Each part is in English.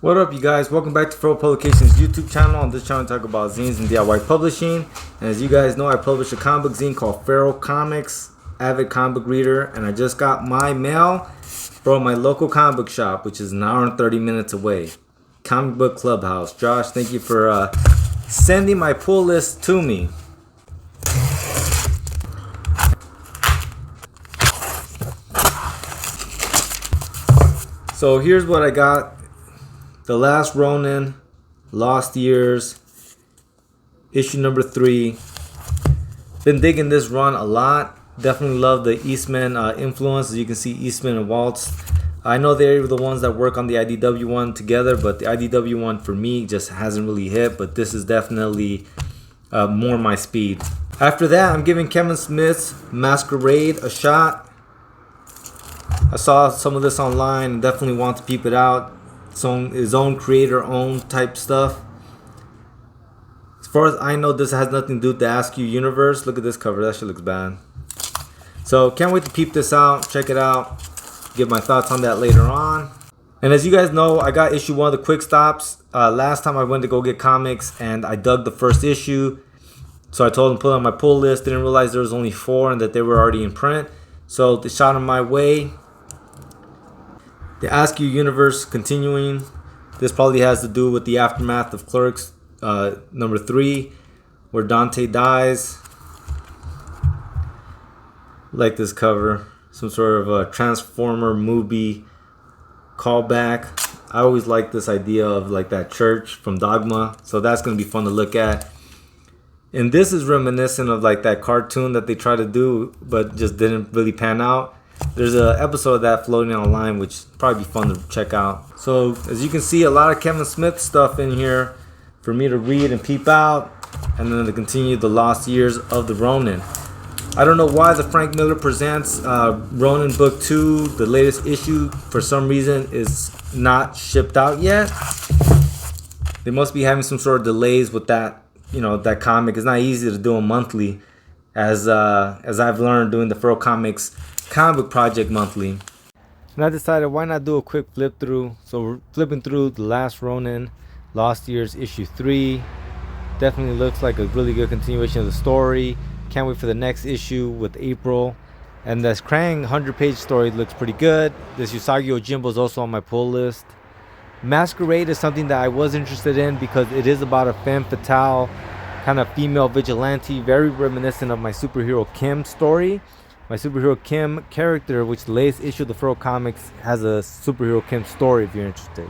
What up, you guys? Welcome back to Feral Publications YouTube channel. On this channel I talk about zines and DIY publishing. And as you guys know, I publish a comic book zine called Feral Comics, avid comic book reader, and I just got my mail from my local comic book shop, which is an hour and 30 minutes away. Comic Book Clubhouse. Josh, thank you for sending my pull list to me. So here's what I got. The Last Ronin, Lost Years, issue number 3. Been digging this run a lot. Definitely love the Eastman influence. As you can see, Eastman and Waltz. I know they're the ones that work on the IDW one together, but the IDW one for me just hasn't really hit. But this is definitely more my speed. After that, I'm giving Kevin Smith's Masquerade a shot. I saw some of this online and definitely want to peep it out. His own creator-owned type stuff. As far as I know, this has nothing to do with the Askew universe. Look at this cover. That shit looks bad. So can't wait to peep this out. Check it out. Give my thoughts on that later on. And as you guys know, I got issue 1 of the Quick Stops. Last time I went to go get comics and I dug the first issue. So I told them to put it on my pull list. Didn't realize there was only 4 and that they were already in print. So they shot them my way. The Askew universe continuing. This probably has to do with the aftermath of Clerks number 3, where Dante dies. Like this cover, some sort of a Transformer movie callback. I always like this idea of like that church from Dogma, so that's gonna be fun to look at. And this is reminiscent of like that cartoon that they tried to do, but just didn't really pan out. There's an episode of that floating online, which probably be fun to check out. So as you can see, a lot of Kevin Smith stuff in here for me to read and peep out, and then to continue the Lost Years of the Ronin. I don't know why the Frank Miller Presents Ronin Book 2, the latest issue, for some reason is not shipped out yet. They must be having some sort of delays with that. You know, that comic. It's not easy to do them monthly, as I've learned doing the Feral Comics comic book project monthly. And I decided, why not do a quick flip through. So we're flipping through The Last Ronin, Lost Years issue 3. Definitely looks like a really good continuation of the story. Can't wait for the next issue with April. And this Krang 100-page story looks pretty good. This Usagi Yojimbo is also on my pull list. Masquerade is something that I was interested in because it is about a femme fatale kind of female vigilante, very reminiscent of my superhero Kim story. My superhero Kim character, which the latest issue of the Feral Comics has a superhero Kim story if you're interested.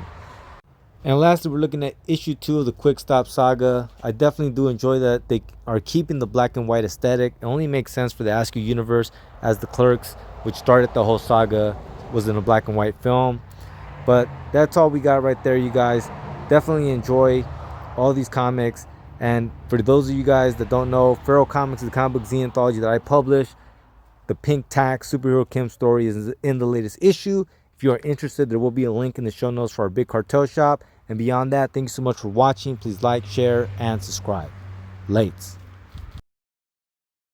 And lastly, we're looking at issue 2 of the Quick Stop saga. I definitely do enjoy that they are keeping the black and white aesthetic. It only makes sense for the Askew universe, as the Clerks, which started the whole saga, was in a black and white film. But that's all we got right there, you guys. Definitely enjoy all these comics. And for those of you guys that don't know, Feral Comics is a comic book zine anthology that I publish. The Pink Tack superhero Kim story is in the latest issue. If you are interested, there will be a link in the show notes for our big cartel shop. And beyond that, thank you so much for watching. Please like, share, and subscribe. Lates.